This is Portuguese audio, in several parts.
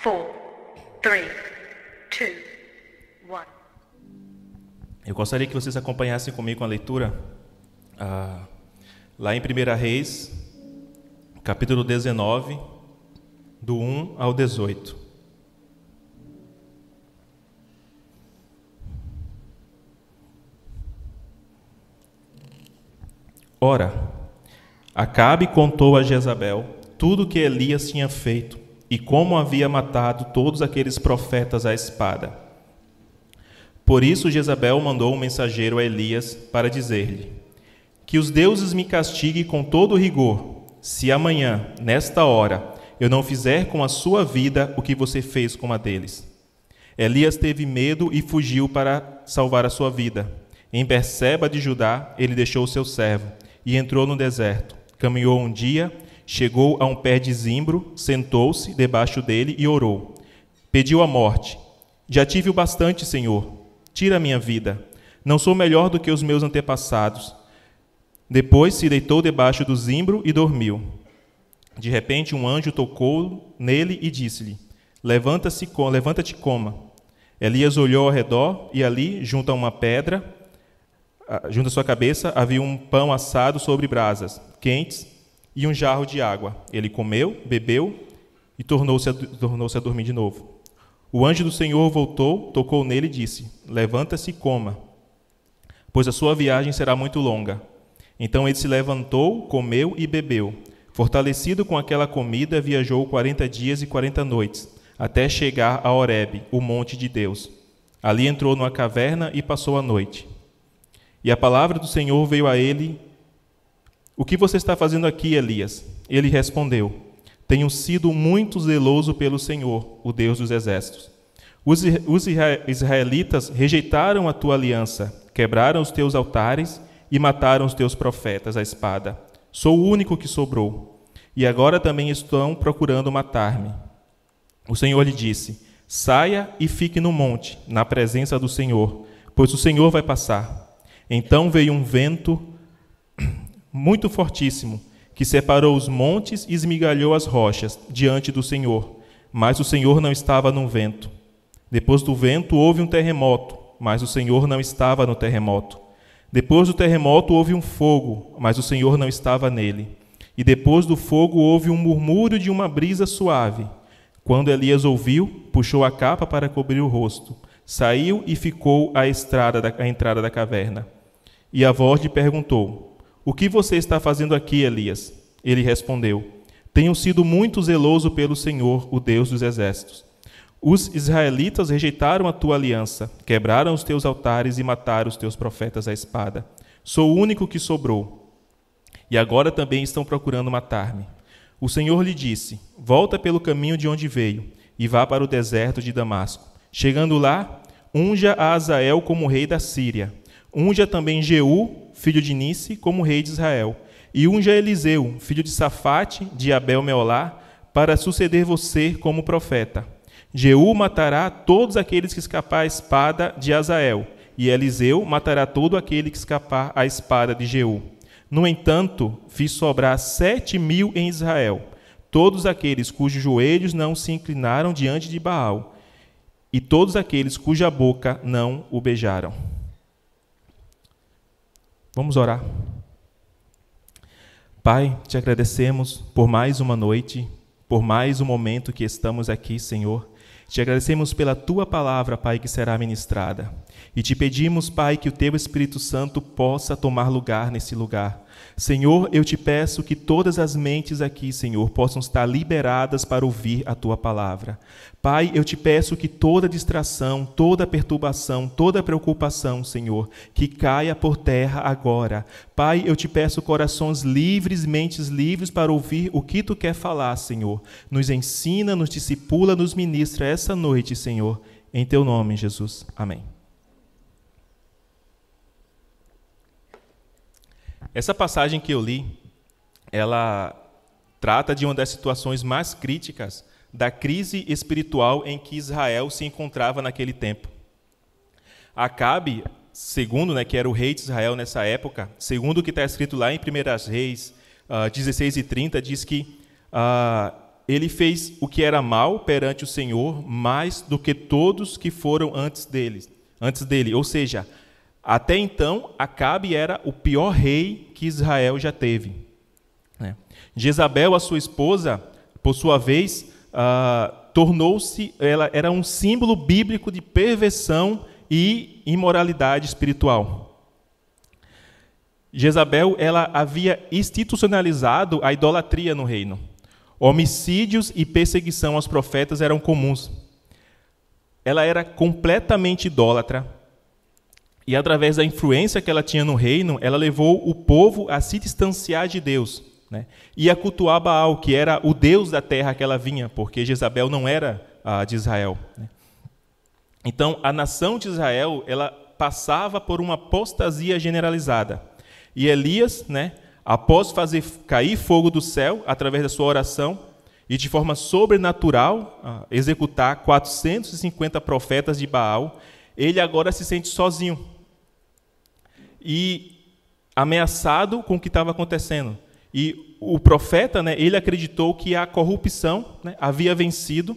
4, 3, 2, 1. Eu gostaria que vocês acompanhassem comigo a leitura lá em 1 Reis, capítulo 19, do 1 ao 18. Ora, Acabe contou a Jezabel tudo o que Elias tinha feito e como havia matado todos aqueles profetas à espada. Por isso Jezabel mandou um mensageiro a Elias para dizer-lhe: que os deuses me castiguem com todo rigor, se amanhã, nesta hora, eu não fizer com a sua vida o que você fez com a deles. Elias teve medo e fugiu para salvar a sua vida. Em Berseba de Judá, ele deixou o seu servo e entrou no deserto. Caminhou um dia, chegou a um pé de zimbro, sentou-se debaixo dele e orou. Pediu a morte. Já tive o bastante, Senhor. Tira a minha vida. Não sou melhor do que os meus antepassados. Depois se deitou debaixo do zimbro e dormiu. De repente um anjo tocou nele e disse-lhe: levanta-te e coma. Elias olhou ao redor e ali, junto a uma pedra, junto à sua cabeça, havia um pão assado sobre brasas quentes e um jarro de água. Ele comeu, bebeu e tornou-se a dormir de novo. O anjo do Senhor voltou, tocou nele e disse: levanta-se e coma, pois a sua viagem será muito longa. Então ele se levantou, comeu e bebeu. Fortalecido com aquela comida, viajou 40 dias e 40 noites, até chegar a Horebe, o monte de Deus. Ali entrou numa caverna e passou a noite. E a palavra do Senhor veio a ele: o que você está fazendo aqui, Elias? Ele respondeu: tenho sido muito zeloso pelo Senhor, o Deus dos exércitos. Os israelitas rejeitaram a tua aliança, quebraram os teus altares e mataram os teus profetas à espada. Sou o único que sobrou, e agora também estão procurando matar-me. O Senhor lhe disse: saia e fique no monte, na presença do Senhor, pois o Senhor vai passar. Então veio um vento muito fortíssimo, que separou os montes e esmigalhou as rochas diante do Senhor, mas o Senhor não estava no vento. Depois do vento houve um terremoto, mas o Senhor não estava no terremoto. Depois do terremoto houve um fogo, mas o Senhor não estava nele. E depois do fogo houve um murmúrio de uma brisa suave. Quando Elias ouviu, puxou a capa para cobrir o rosto, saiu e ficou à entrada da caverna. E a voz lhe perguntou: o que você está fazendo aqui, Elias? Ele respondeu: tenho sido muito zeloso pelo Senhor, o Deus dos exércitos. Os israelitas rejeitaram a tua aliança, quebraram os teus altares e mataram os teus profetas à espada. Sou o único que sobrou, e agora também estão procurando matar-me. O Senhor lhe disse: volta pelo caminho de onde veio, e vá para o deserto de Damasco. Chegando lá, unja a Azael como rei da Síria. Unja também Jeú, filho de Nice, como rei de Israel. E unja Eliseu, filho de Safate, de Abel-Meolá, para suceder você como profeta. Jeú matará todos aqueles que escapar à espada de Azael, e Eliseu matará todo aquele que escapar à espada de Jeú. No entanto, fiz sobrar 7.000 em Israel, todos aqueles cujos joelhos não se inclinaram diante de Baal, e todos aqueles cuja boca não o beijaram. Vamos orar. Pai, te agradecemos por mais uma noite, por mais um momento que estamos aqui, Senhor. Te agradecemos pela Tua palavra, Pai, que será ministrada. E te pedimos, Pai, que o Teu Espírito Santo possa tomar lugar nesse lugar. Senhor, eu te peço que todas as mentes aqui, Senhor, possam estar liberadas para ouvir a Tua palavra. Pai, eu te peço que toda distração, toda perturbação, toda preocupação, Senhor, que caia por terra agora. Pai, eu te peço corações livres, mentes livres para ouvir o que Tu quer falar, Senhor. Nos ensina, nos discipula, nos ministra essa noite, Senhor. Em Teu nome, Jesus. Amém. Essa passagem que eu li, ela trata de uma das situações mais críticas da crise espiritual em que Israel se encontrava naquele tempo. Acabe, segundo, que era o rei de Israel nessa época, segundo o que está escrito lá em 1 Reis 16:30, diz que ele fez o que era mal perante o Senhor mais do que todos que foram antes dele. Ou seja, até então, Acabe era o pior rei que Israel já teve. Jezabel, a sua esposa, por sua vez, ela era um símbolo bíblico de perversão e imoralidade espiritual. Jezabel, ela havia institucionalizado a idolatria no reino. Homicídios e perseguição aos profetas eram comuns. Ela era completamente idólatra e, através da influência que ela tinha no reino, ela levou o povo a se distanciar de Deus, e a cultuar Baal, que era o deus da terra que ela vinha, porque Jezabel não era de Israel. Então, a nação de Israel, ela passava por uma apostasia generalizada. E Elias, após fazer cair fogo do céu, através da sua oração, e de forma sobrenatural, executar 450 profetas de Baal, ele agora se sente sozinho e ameaçado com o que estava acontecendo. E o profeta, ele acreditou que a corrupção havia vencido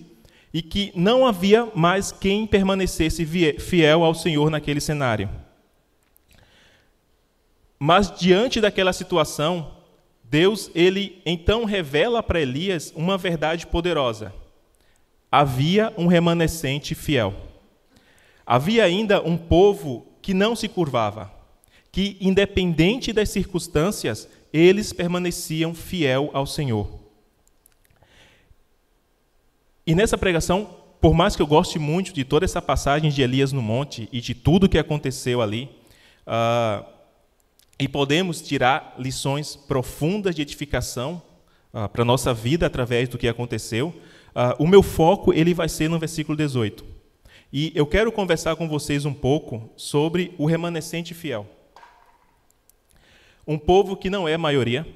e que não havia mais quem permanecesse fiel ao Senhor naquele cenário. Mas, diante daquela situação, Deus, ele então revela para Elias uma verdade poderosa. Havia um remanescente fiel. Havia ainda um povo que não se curvava, que, independente das circunstâncias, eles permaneciam fiel ao Senhor. E nessa pregação, por mais que eu goste muito de toda essa passagem de Elias no monte e de tudo que aconteceu ali, e podemos tirar lições profundas de edificação para a nossa vida através do que aconteceu, o meu foco ele vai ser no versículo 18. E eu quero conversar com vocês um pouco sobre o remanescente fiel. Um povo que não é maioria,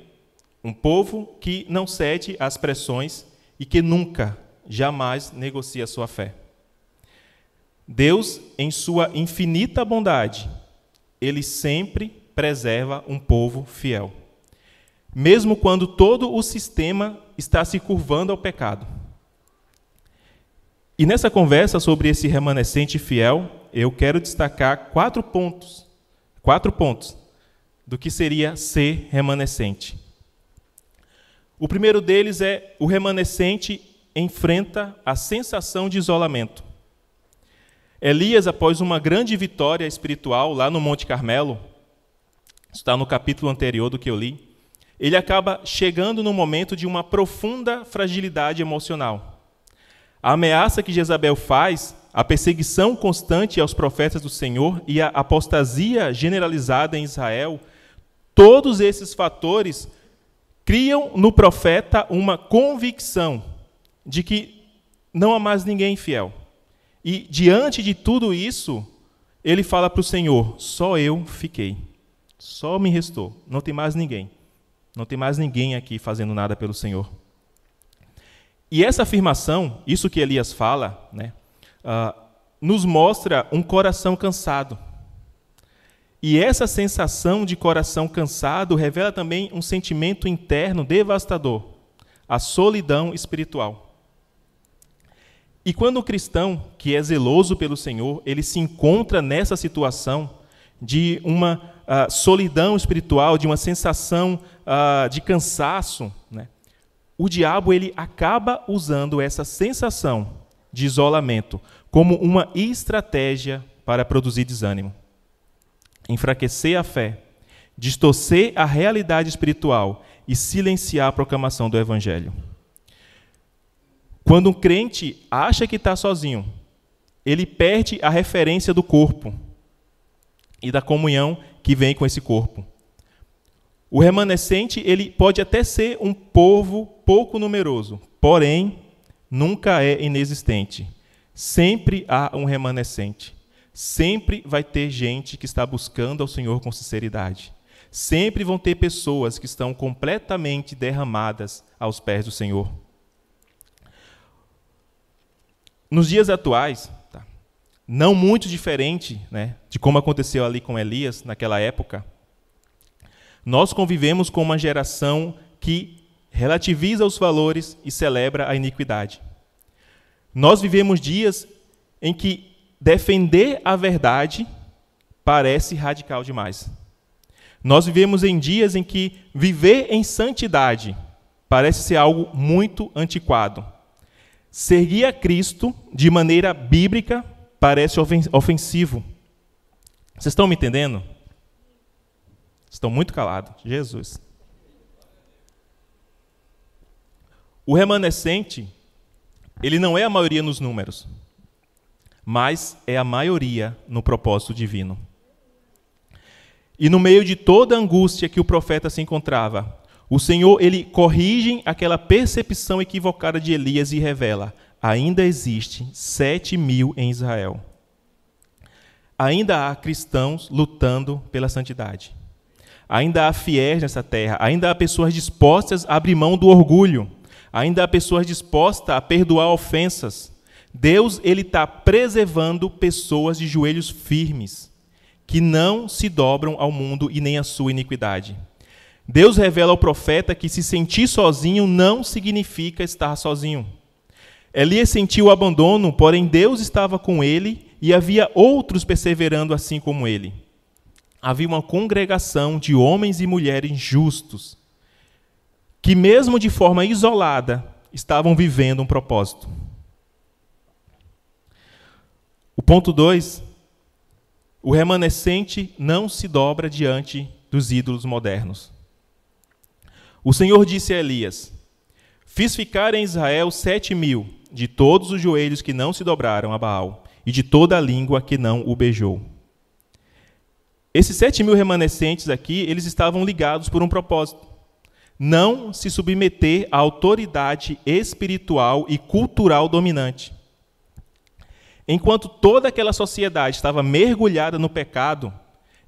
um povo que não cede às pressões e que nunca, jamais negocia a sua fé. Deus, em sua infinita bondade, ele sempre preserva um povo fiel, mesmo quando todo o sistema está se curvando ao pecado. E nessa conversa sobre esse remanescente fiel, eu quero destacar 4 pontos do que seria ser remanescente. O primeiro deles é: o remanescente enfrenta a sensação de isolamento. Elias, após uma grande vitória espiritual lá no Monte Carmelo, está no capítulo anterior do que eu li, ele acaba chegando no momento de uma profunda fragilidade emocional. A ameaça que Jezabel faz, a perseguição constante aos profetas do Senhor e a apostasia generalizada em Israel, todos esses fatores criam no profeta uma convicção de que não há mais ninguém fiel. E, diante de tudo isso, ele fala para o Senhor: só eu fiquei, só me restou, não tem mais ninguém. Não tem mais ninguém aqui fazendo nada pelo Senhor. E essa afirmação, isso que Elias fala, nos mostra um coração cansado. E essa sensação de coração cansado revela também um sentimento interno devastador, a solidão espiritual. E quando o cristão, que é zeloso pelo Senhor, ele se encontra nessa situação de uma solidão espiritual, de uma sensação de cansaço, o diabo ele acaba usando essa sensação de isolamento como uma estratégia para produzir desânimo, enfraquecer a fé, distorcer a realidade espiritual e silenciar a proclamação do Evangelho. Quando um crente acha que está sozinho, ele perde a referência do corpo e da comunhão que vem com esse corpo. O remanescente ele pode até ser um povo pouco numeroso, porém, nunca é inexistente. Sempre há um remanescente. Sempre vai ter gente que está buscando ao Senhor com sinceridade. Sempre vão ter pessoas que estão completamente derramadas aos pés do Senhor. Nos dias atuais, não muito diferente, de como aconteceu ali com Elias naquela época, nós convivemos com uma geração que relativiza os valores e celebra a iniquidade. Nós vivemos dias em que defender a verdade parece radical demais. Nós vivemos em dias em que viver em santidade parece ser algo muito antiquado. Seguir a Cristo de maneira bíblica parece ofensivo. Vocês estão me entendendo? Estão muito calados. Jesus. O remanescente, ele não é a maioria nos números, mas é a maioria no propósito divino. E no meio de toda a angústia que o profeta se encontrava, o Senhor, ele corrige aquela percepção equivocada de Elias e revela: ainda existe 7.000 em Israel. Ainda há cristãos lutando pela santidade. Ainda há fiéis nessa terra. Ainda há pessoas dispostas a abrir mão do orgulho. Ainda há pessoas dispostas a perdoar ofensas. Deus, ele está preservando pessoas de joelhos firmes, que não se dobram ao mundo e nem à sua iniquidade. Deus revela ao profeta que se sentir sozinho não significa estar sozinho. Elias sentiu o abandono, porém Deus estava com ele e havia outros perseverando assim como ele. Havia uma congregação de homens e mulheres justos, que mesmo de forma isolada, estavam vivendo um propósito. O ponto 2, o remanescente não se dobra diante dos ídolos modernos. O Senhor disse a Elias: fiz ficar em Israel 7.000, de todos os joelhos que não se dobraram a Baal, e de toda a língua que não o beijou. Esses 7.000 remanescentes aqui, eles estavam ligados por um propósito: não se submeter à autoridade espiritual e cultural dominante. Enquanto toda aquela sociedade estava mergulhada no pecado,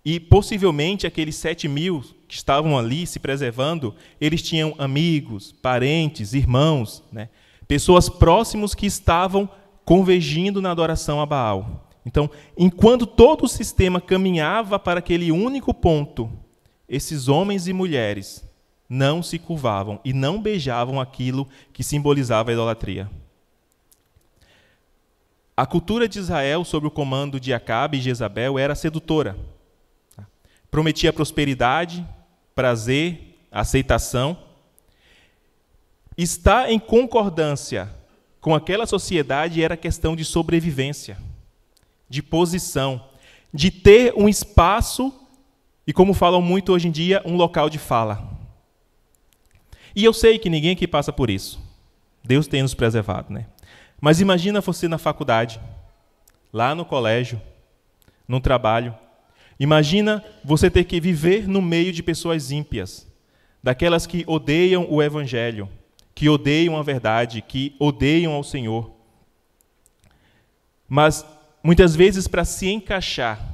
e possivelmente aqueles 7.000 que estavam ali se preservando, eles tinham amigos, parentes, irmãos, pessoas próximas que estavam convergindo na adoração a Baal. Então, enquanto todo o sistema caminhava para aquele único ponto, esses homens e mulheres não se curvavam e não beijavam aquilo que simbolizava a idolatria. A cultura de Israel, sob o comando de Acabe e Jezabel, era sedutora. Prometia prosperidade, prazer, aceitação. Estar em concordância com aquela sociedade era questão de sobrevivência, de posição, de ter um espaço e, como falam muito hoje em dia, um local de fala. E eu sei que ninguém aqui passa por isso. Deus tem nos preservado, né? Mas imagina você na faculdade, lá no colégio, no trabalho. Imagina você ter que viver no meio de pessoas ímpias, daquelas que odeiam o Evangelho, que odeiam a verdade, que odeiam ao Senhor. Mas, muitas vezes, para se encaixar,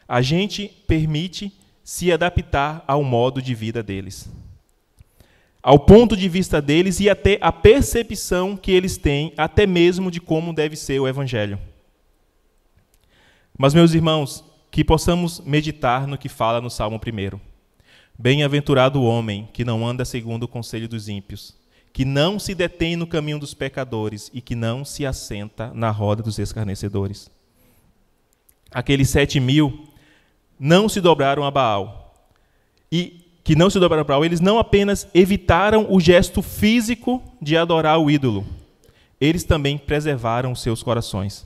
a gente permite se adaptar ao modo de vida deles, ao ponto de vista deles e até a percepção que eles têm, até mesmo de como deve ser o Evangelho. Mas, meus irmãos, que possamos meditar no que fala no Salmo 1. Bem-aventurado o homem que não anda segundo o conselho dos ímpios, que não se detém no caminho dos pecadores e que não se assenta na roda dos escarnecedores. Aqueles 7.000 não se dobraram a Baal. E que não se dobraram a Baal, eles não apenas evitaram o gesto físico de adorar o ídolo, eles também preservaram os seus corações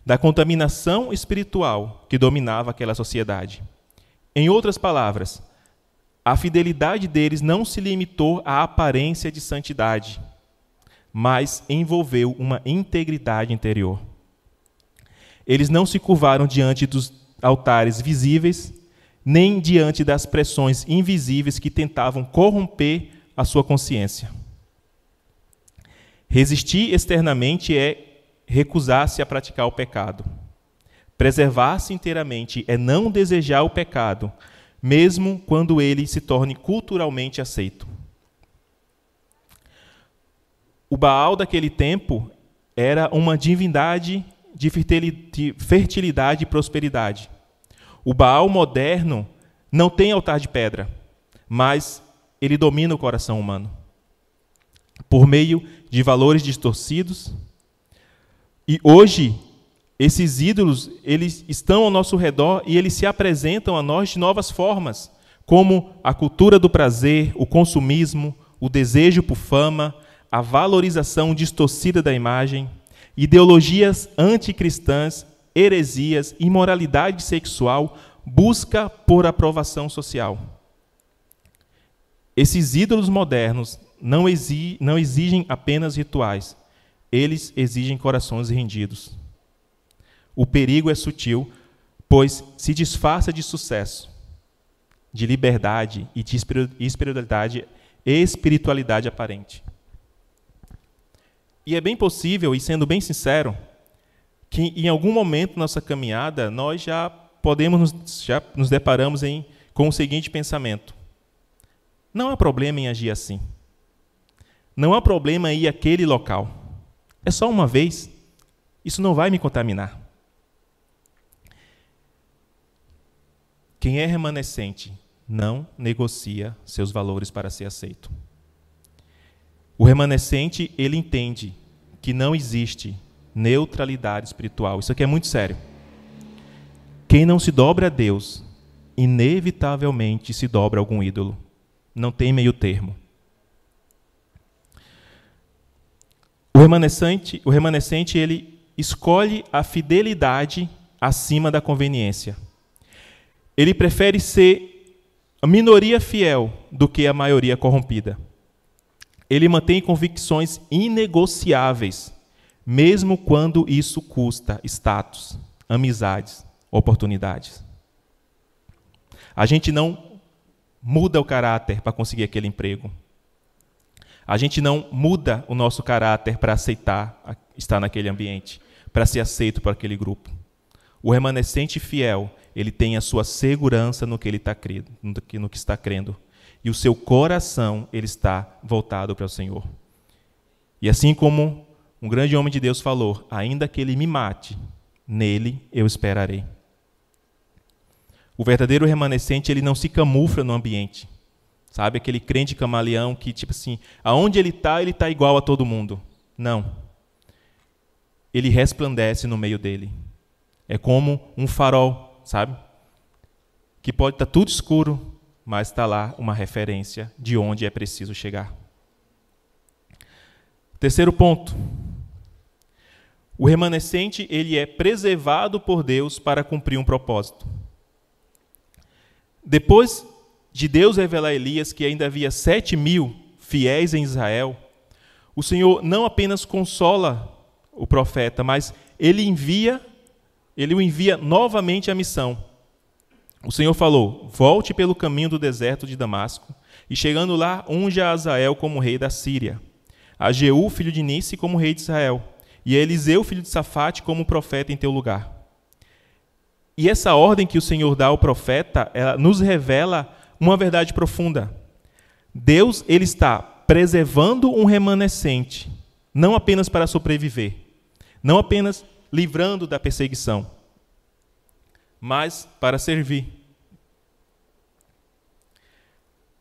da contaminação espiritual que dominava aquela sociedade. Em outras palavras, a fidelidade deles não se limitou à aparência de santidade, mas envolveu uma integridade interior. Eles não se curvaram diante dos altares visíveis, nem diante das pressões invisíveis que tentavam corromper a sua consciência. Resistir externamente é recusar-se a praticar o pecado. Preservar-se inteiramente é não desejar o pecado, mesmo quando ele se torne culturalmente aceito. O Baal daquele tempo era uma divindade de fertilidade e prosperidade. O Baal moderno não tem altar de pedra, mas ele domina o coração humano por meio de valores distorcidos. E hoje, esses ídolos, eles estão ao nosso redor e eles se apresentam a nós de novas formas, como a cultura do prazer, o consumismo, o desejo por fama, a valorização distorcida da imagem, ideologias anticristãs, heresias, imoralidade sexual, busca por aprovação social. Esses ídolos modernos não exigem apenas rituais, eles exigem corações rendidos. O perigo é sutil, pois se disfarça de sucesso, de liberdade e de espiritualidade aparente. E é bem possível, e sendo bem sincero, que em algum momento da nossa caminhada nós já nos deparamos com o seguinte pensamento: não há problema em agir assim. Não há problema em ir àquele local. É só uma vez. Isso não vai me contaminar. Quem é remanescente não negocia seus valores para ser aceito. O remanescente, ele entende que não existe neutralidade espiritual. Isso aqui é muito sério. Quem não se dobra a Deus, inevitavelmente se dobra a algum ídolo. Não tem meio termo. O remanescente, ele escolhe a fidelidade acima da conveniência. Ele prefere ser a minoria fiel do que a maioria corrompida. Ele mantém convicções inegociáveis, mesmo quando isso custa status, amizades, oportunidades. A gente não muda o caráter para conseguir aquele emprego. A gente não muda o nosso caráter para aceitar estar naquele ambiente, para ser aceito por aquele grupo. O remanescente fiel, ele tem a sua segurança no que ele está crendo, no que está crendo. E o seu coração, ele está voltado para o Senhor. E assim como um grande homem de Deus falou: ainda que ele me mate, nele eu esperarei. O verdadeiro remanescente, ele não se camufla no ambiente. Sabe, aquele crente camaleão que, tipo assim, aonde ele está igual a todo mundo. Não. Ele resplandece no meio dele. É como um farol, sabe? Que pode estar tudo escuro, mas está lá uma referência de onde é preciso chegar. Terceiro ponto. O remanescente, ele é preservado por Deus para cumprir um propósito. Depois de Deus revelar a Elias que ainda havia 7.000 fiéis em Israel, o Senhor não apenas consola o profeta, mas ele o envia novamente à missão. O Senhor falou: volte pelo caminho do deserto de Damasco, e chegando lá, unja a Azael como rei da Síria, a Jeú, filho de Nice, como rei de Israel, e a Eliseu, filho de Safate, como profeta em teu lugar. E essa ordem que o Senhor dá ao profeta, ela nos revela uma verdade profunda. Deus, ele está preservando um remanescente, não apenas para sobreviver, não apenas livrando da perseguição, mas para servir.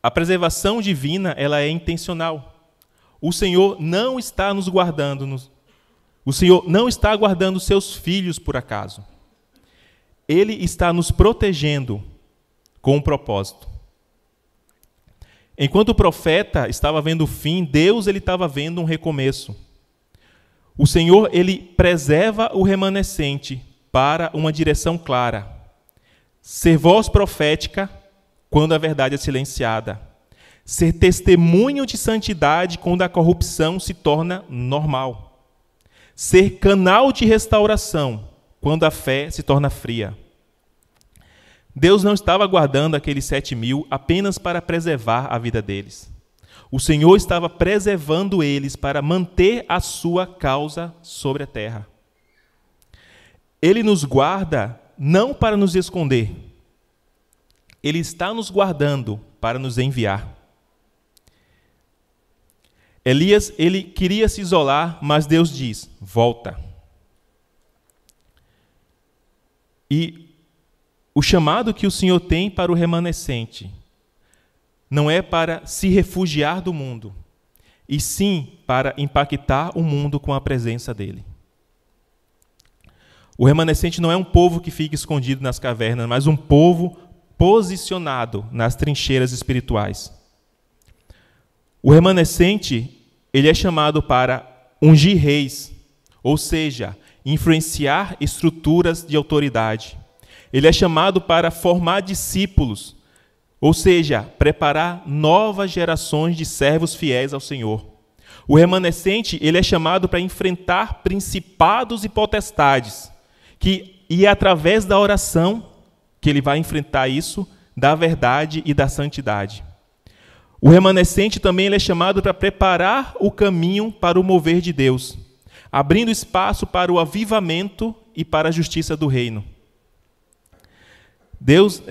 A preservação divina, ela é intencional. O Senhor não está nos guardando, o Senhor não está guardando seus filhos por acaso. Ele está nos protegendo com um propósito. Enquanto o profeta estava vendo o fim, Deus ele estava vendo um recomeço. O Senhor ele preserva o remanescente para uma direção clara. Ser voz profética quando a verdade é silenciada. Ser testemunho de santidade quando a corrupção se torna normal. Ser canal de restauração quando a fé se torna fria. Deus não estava guardando aqueles 7.000 apenas para preservar a vida deles. O Senhor estava preservando eles para manter a sua causa sobre a terra. Ele nos guarda não para nos esconder. Ele está nos guardando para nos enviar. Elias, ele queria se isolar, mas Deus diz: volta. E o chamado que o Senhor tem para o remanescente não é para se refugiar do mundo, e sim para impactar o mundo com a presença dele. O remanescente não é um povo que fica escondido nas cavernas, mas um povo posicionado nas trincheiras espirituais. O remanescente, ele é chamado para ungir reis, ou seja, influenciar estruturas de autoridade. Ele é chamado para formar discípulos, ou seja, preparar novas gerações de servos fiéis ao Senhor. O remanescente, ele é chamado para enfrentar principados e potestades, e é através da oração que ele vai enfrentar isso, da verdade e da santidade. O remanescente também ele é chamado para preparar o caminho para o mover de Deus, abrindo espaço para o avivamento e para a justiça do reino. Deus,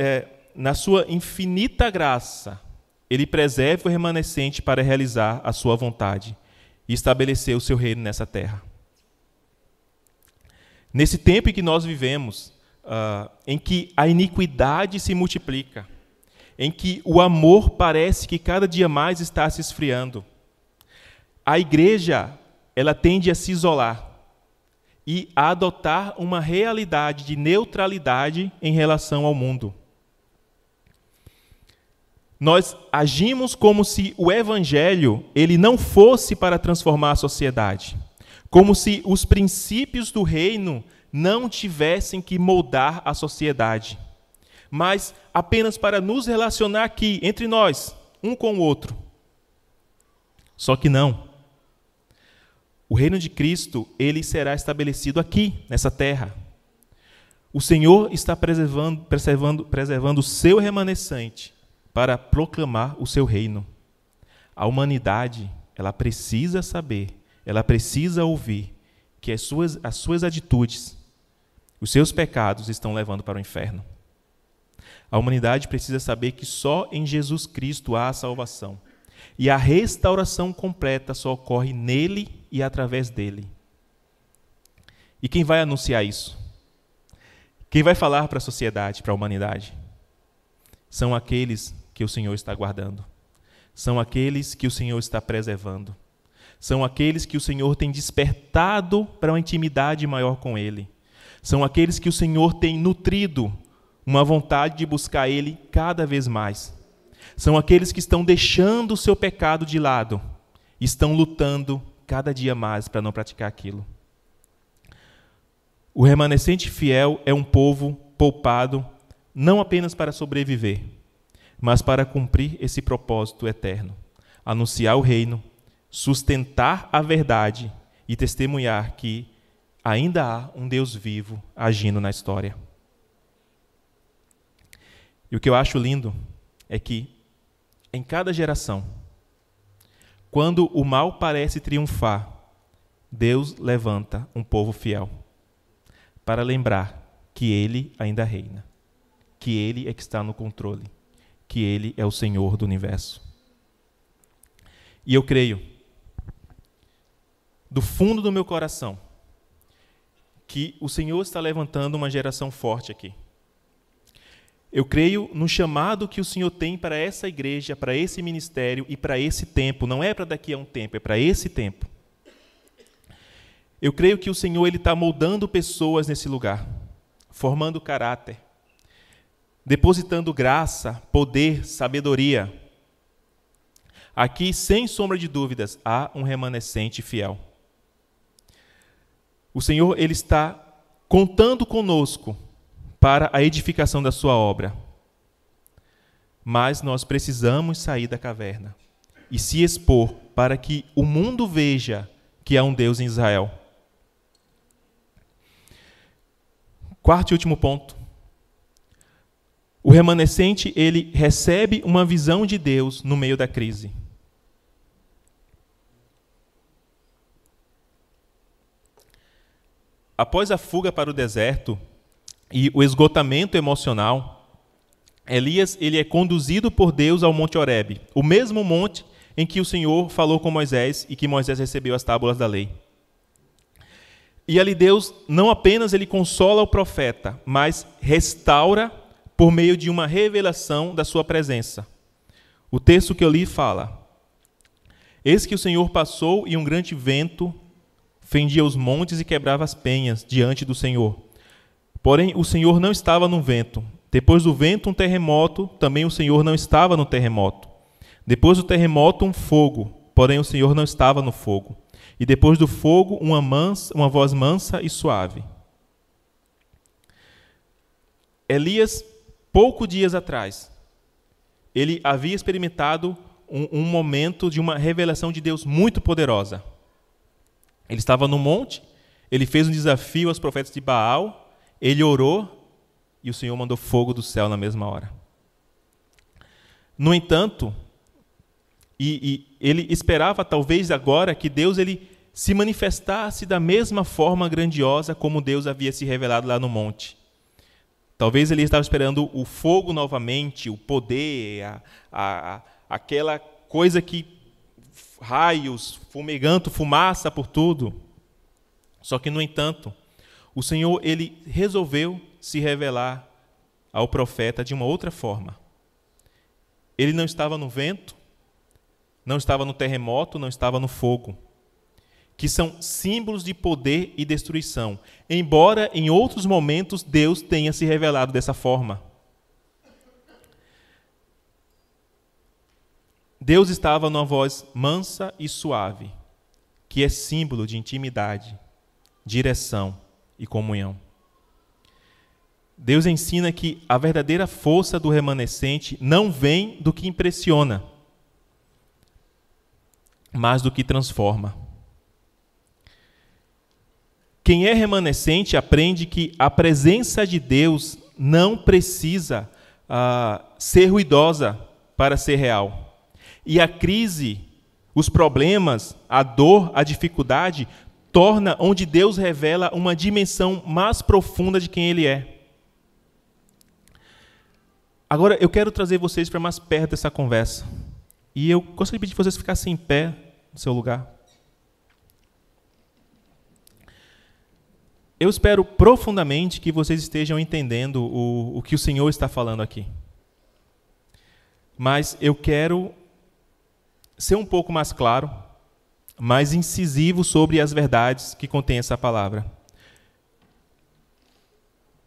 na sua infinita graça, ele preserva o remanescente para realizar a sua vontade e estabelecer o seu reino nessa terra. Nesse tempo em que nós vivemos, em que a iniquidade se multiplica, em que o amor parece que cada dia mais está se esfriando, a igreja ela tende a se isolar e a adotar uma realidade de neutralidade em relação ao mundo. Nós agimos como se o evangelho ele não fosse para transformar a sociedade, como se os princípios do reino não tivessem que moldar a sociedade, mas apenas para nos relacionar aqui, entre nós, um com o outro. Só que não. O reino de Cristo, ele será estabelecido aqui, nessa terra. O Senhor está preservando o seu remanescente para proclamar o seu reino. A humanidade, ela precisa saber, ela precisa ouvir que as suas atitudes, os seus pecados estão levando para o inferno. A humanidade precisa saber que só em Jesus Cristo há a salvação. E a restauração completa só ocorre nele e através dele. E quem vai anunciar isso? Quem vai falar para a sociedade, para a humanidade? São aqueles que o Senhor está guardando. São aqueles que o Senhor está preservando. São aqueles que o Senhor tem despertado para uma intimidade maior com Ele. São aqueles que o Senhor tem nutrido uma vontade de buscar Ele cada vez mais. São aqueles que estão deixando o seu pecado de lado, estão lutando cada dia mais para não praticar aquilo. O remanescente fiel é um povo poupado não apenas para sobreviver, mas para cumprir esse propósito eterno, anunciar o reino, sustentar a verdade e testemunhar que ainda há um Deus vivo agindo na história. E o que eu acho lindo é que, em cada geração, quando o mal parece triunfar, Deus levanta um povo fiel para lembrar que Ele ainda reina, que Ele é que está no controle, que Ele é o Senhor do universo. E eu creio, do fundo do meu coração, que o Senhor está levantando uma geração forte aqui. Eu creio no chamado que o Senhor tem para essa igreja, para esse ministério e para esse tempo. Não é para daqui a um tempo, é para esse tempo. Eu creio que o Senhor está moldando pessoas nesse lugar, formando caráter, depositando graça, poder, sabedoria. Aqui, sem sombra de dúvidas, há um remanescente fiel. O Senhor ele está contando conosco para a edificação da sua obra. Mas nós precisamos sair da caverna e se expor para que o mundo veja que há um Deus em Israel. Quarto e último ponto. O remanescente, ele recebe uma visão de Deus no meio da crise. Após a fuga para o deserto e o esgotamento emocional, Elias ele é conduzido por Deus ao Monte Horebe, o mesmo monte em que o Senhor falou com Moisés e que Moisés recebeu as tábuas da lei. E ali Deus não apenas ele consola o profeta, mas restaura por meio de uma revelação da sua presença. O texto que eu li fala: eis que o Senhor passou e um grande vento fendia os montes e quebrava as penhas diante do Senhor. Porém, o Senhor não estava no vento. Depois do vento, um terremoto, também o Senhor não estava no terremoto. Depois do terremoto, um fogo, porém o Senhor não estava no fogo. E depois do fogo, uma voz mansa e suave. Elias, poucos dias atrás, ele havia experimentado um momento de uma revelação de Deus muito poderosa. Ele estava no monte, ele fez um desafio aos profetas de Baal, ele orou e o Senhor mandou fogo do céu na mesma hora. No entanto, ele esperava talvez agora que Deus ele se manifestasse da mesma forma grandiosa como Deus havia se revelado lá no monte. Talvez ele estava esperando o fogo novamente, o poder, aquela coisa que raios, fumegando, fumaça por tudo. Só que, no entanto, o Senhor ele resolveu se revelar ao profeta de uma outra forma. Ele não estava no vento, não estava no terremoto, não estava no fogo, que são símbolos de poder e destruição, embora em outros momentos Deus tenha se revelado dessa forma. Deus estava numa voz mansa e suave, que é símbolo de intimidade, direção e comunhão. Deus ensina que a verdadeira força do remanescente não vem do que impressiona, mas do que transforma. Quem é remanescente aprende que a presença de Deus não precisa ser ruidosa para ser real. E a crise, os problemas, a dor, a dificuldade, torna onde Deus revela uma dimensão mais profunda de quem Ele é. Agora, eu quero trazer vocês para mais perto dessa conversa. E eu gostaria de pedir que vocês ficassem em pé no seu lugar. Eu espero profundamente que vocês estejam entendendo o que o Senhor está falando aqui. Mas eu quero ser um pouco mais claro, mais incisivo sobre as verdades que contém essa palavra.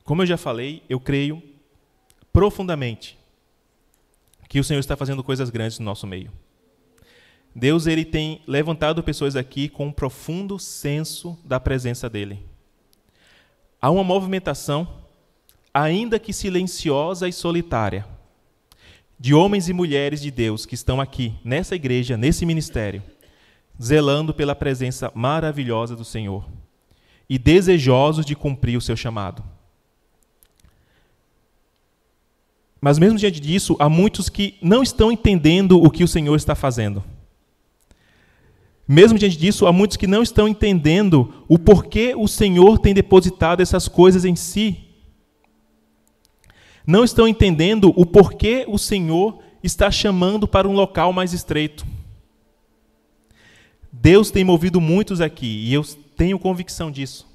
Como eu já falei, eu creio profundamente que o Senhor está fazendo coisas grandes no nosso meio. Deus ele tem levantado pessoas aqui com um profundo senso da presença dEle. Há uma movimentação, ainda que silenciosa e solitária, de homens e mulheres de Deus que estão aqui, nessa igreja, nesse ministério, zelando pela presença maravilhosa do Senhor e desejosos de cumprir o seu chamado. Mas mesmo diante disso, há muitos que não estão entendendo o que o Senhor está fazendo. Mesmo diante disso, há muitos que não estão entendendo o porquê o Senhor tem depositado essas coisas em si. Não estão entendendo o porquê o Senhor está chamando para um local mais estreito. Deus tem movido muitos aqui, e eu tenho convicção disso.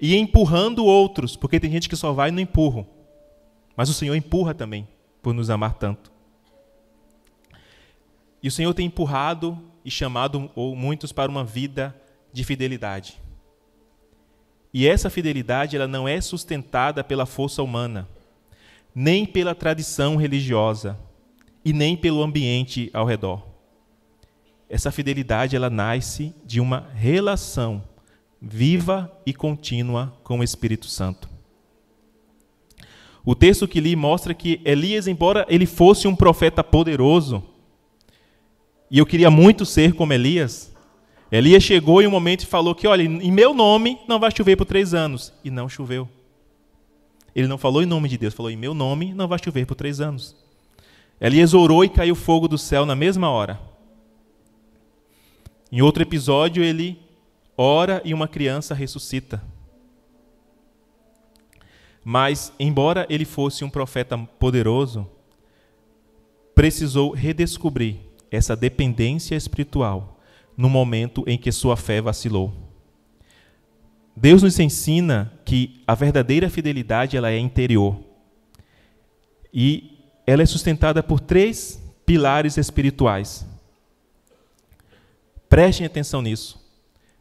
E empurrando outros, porque tem gente que só vai e não empurra. Mas o Senhor empurra também, por nos amar tanto. E o Senhor tem empurrado e chamado muitos para uma vida de fidelidade. E essa fidelidade ela não é sustentada pela força humana, nem pela tradição religiosa e nem pelo ambiente ao redor. Essa fidelidade ela nasce de uma relação viva e contínua com o Espírito Santo. O texto que li mostra que Elias, embora ele fosse um profeta poderoso, e eu queria muito ser como Elias, Elias chegou em um momento e falou que, olha, em meu nome não vai chover por 3 anos. E não choveu. Ele não falou em nome de Deus, falou em meu nome não vai chover por 3 anos. Elias orou e caiu fogo do céu na mesma hora. Em outro episódio, ele ora e uma criança ressuscita. Mas, embora ele fosse um profeta poderoso, precisou redescobrir essa dependência espiritual no momento em que sua fé vacilou. Deus nos ensina que a verdadeira fidelidade ela é interior. E ela é sustentada por 3 pilares espirituais. Prestem atenção nisso.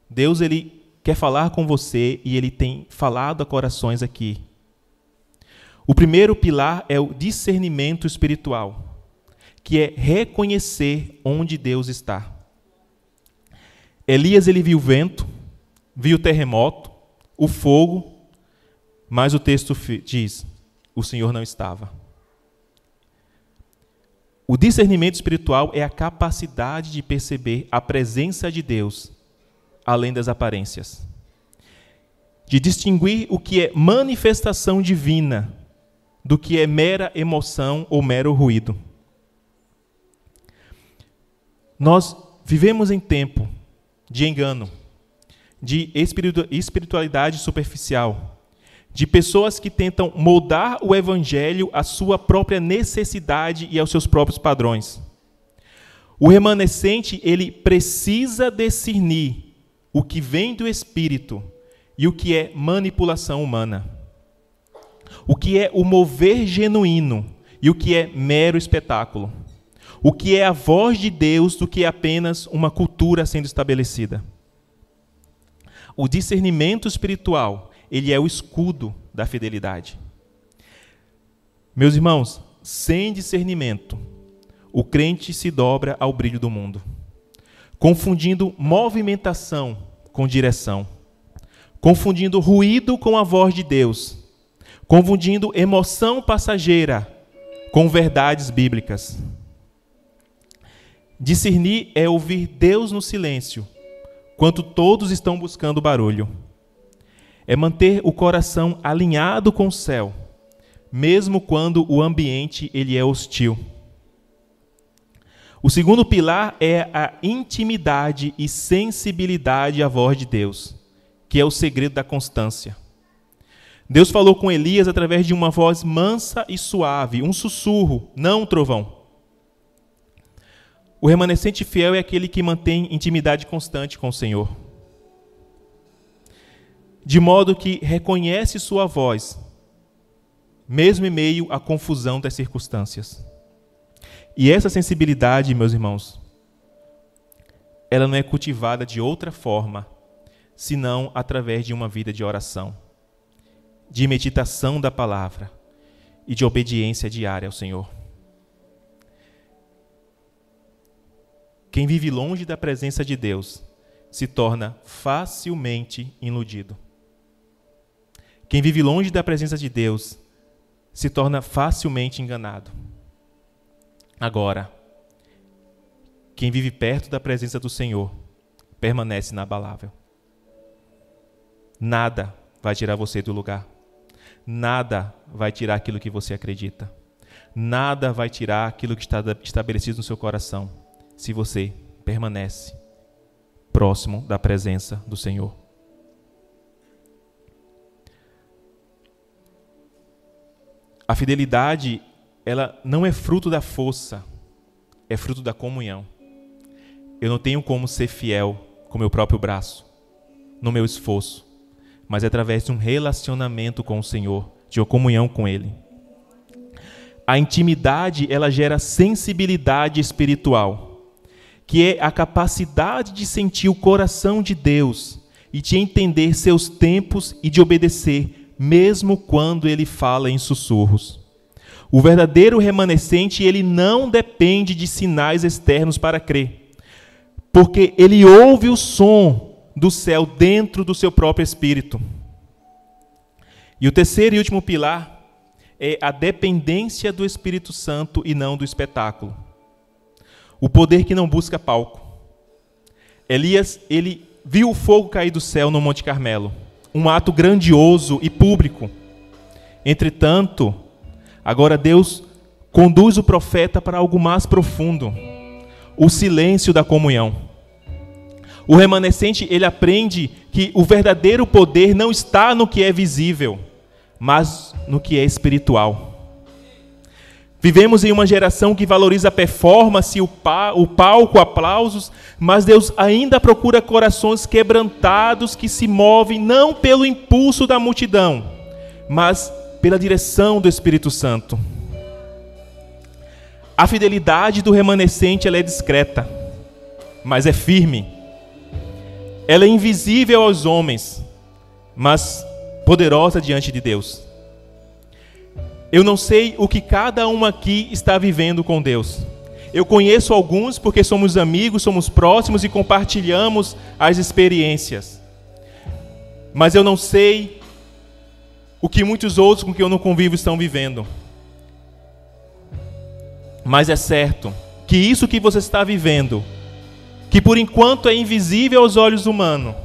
Deus, Ele quer falar com você e Ele tem falado a corações aqui. O primeiro pilar é o discernimento espiritual, que é reconhecer onde Deus está. Elias, ele viu o vento, viu o terremoto, o fogo, mas o texto diz, o Senhor não estava. O discernimento espiritual é a capacidade de perceber a presença de Deus, além das aparências. De distinguir o que é manifestação divina do que é mera emoção ou mero ruído. Nós vivemos em tempo de engano, de espiritualidade superficial, de pessoas que tentam moldar o evangelho à sua própria necessidade e aos seus próprios padrões. O remanescente, ele precisa discernir o que vem do Espírito e o que é manipulação humana. O que é o mover genuíno e o que é mero espetáculo. O que é a voz de Deus do que é apenas uma cultura sendo estabelecida. O discernimento espiritual, ele é o escudo da fidelidade. Meus irmãos, sem discernimento, o crente se dobra ao brilho do mundo, confundindo movimentação com direção, confundindo ruído com a voz de Deus, confundindo emoção passageira com verdades bíblicas. Discernir é ouvir Deus no silêncio, quando todos estão buscando barulho. É manter o coração alinhado com o céu, mesmo quando o ambiente ele é hostil. O segundo pilar é a intimidade e sensibilidade à voz de Deus, que é o segredo da constância. Deus falou com Elias através de uma voz mansa e suave, um sussurro, não um trovão. O remanescente fiel é aquele que mantém intimidade constante com o Senhor, de modo que reconhece sua voz, mesmo em meio à confusão das circunstâncias. E essa sensibilidade, meus irmãos, ela não é cultivada de outra forma, senão através de uma vida de oração, de meditação da palavra e de obediência diária ao Senhor. Quem vive longe da presença de Deus se torna facilmente iludido. Quem vive longe da presença de Deus se torna facilmente enganado. Agora, quem vive perto da presença do Senhor permanece inabalável. Nada vai tirar você do lugar. Nada vai tirar aquilo que você acredita. Nada vai tirar aquilo que está estabelecido no seu coração, se você permanece próximo da presença do Senhor. A fidelidade, ela não é fruto da força, é fruto da comunhão. Eu não tenho como ser fiel com o meu próprio braço, no meu esforço, mas é através de um relacionamento com o Senhor, de uma comunhão com Ele. A intimidade, ela gera sensibilidade espiritual, que é a capacidade de sentir o coração de Deus e de entender seus tempos e de obedecer, mesmo quando Ele fala em sussurros. O verdadeiro remanescente, ele não depende de sinais externos para crer, porque ele ouve o som do céu dentro do seu próprio espírito. E o terceiro e último pilar é a dependência do Espírito Santo e não do espetáculo. O poder que não busca palco. Elias, ele viu o fogo cair do céu no Monte Carmelo, um ato grandioso e público. Entretanto, agora Deus conduz o profeta para algo mais profundo, o silêncio da comunhão. O remanescente, ele aprende que o verdadeiro poder não está no que é visível, mas no que é espiritual. Vivemos em uma geração que valoriza a performance, o palco, aplausos, mas Deus ainda procura corações quebrantados que se movem não pelo impulso da multidão, mas pela direção do Espírito Santo. A fidelidade do remanescente ela é discreta, mas é firme. Ela é invisível aos homens, mas poderosa diante de Deus. Eu não sei o que cada um aqui está vivendo com Deus. Eu conheço alguns porque somos amigos, somos próximos e compartilhamos as experiências. Mas eu não sei o que muitos outros com quem eu não convivo estão vivendo. Mas é certo que isso que você está vivendo, que por enquanto é invisível aos olhos humanos,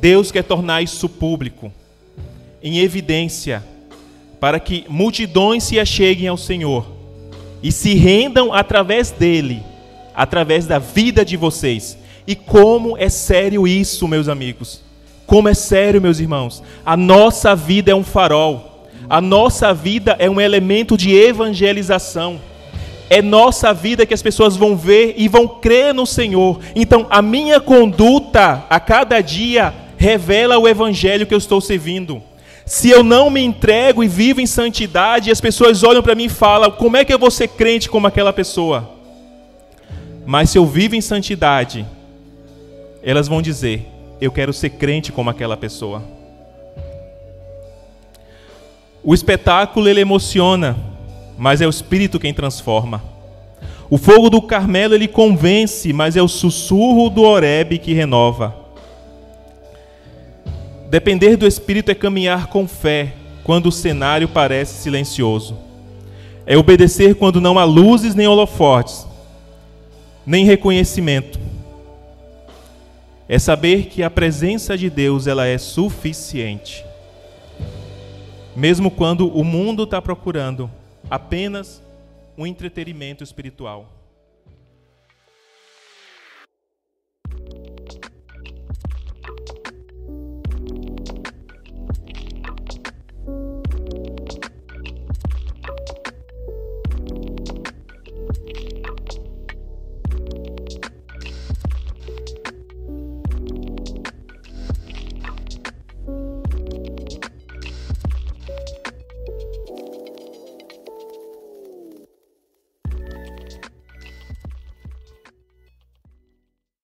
Deus quer tornar isso público, em evidência, para que multidões se acheguem ao Senhor e se rendam através dele, através da vida de vocês. E como é sério isso, meus amigos. Como é sério, meus irmãos. A nossa vida é um farol. A nossa vida é um elemento de evangelização. É nossa vida que as pessoas vão ver e vão crer no Senhor. Então, a minha conduta a cada dia revela o evangelho que eu estou servindo. Se eu não me entrego e vivo em santidade, as pessoas olham para mim e falam, como é que eu vou ser crente como aquela pessoa? Mas se eu vivo em santidade, elas vão dizer, eu quero ser crente como aquela pessoa. O espetáculo ele emociona, mas é o Espírito quem transforma. O fogo do Carmelo ele convence, mas é o sussurro do Horebe que renova. Depender do Espírito é caminhar com fé, quando o cenário parece silencioso. É obedecer quando não há luzes nem holofotes, nem reconhecimento. É saber que a presença de Deus ela é suficiente. Mesmo quando o mundo está procurando apenas um entretenimento espiritual.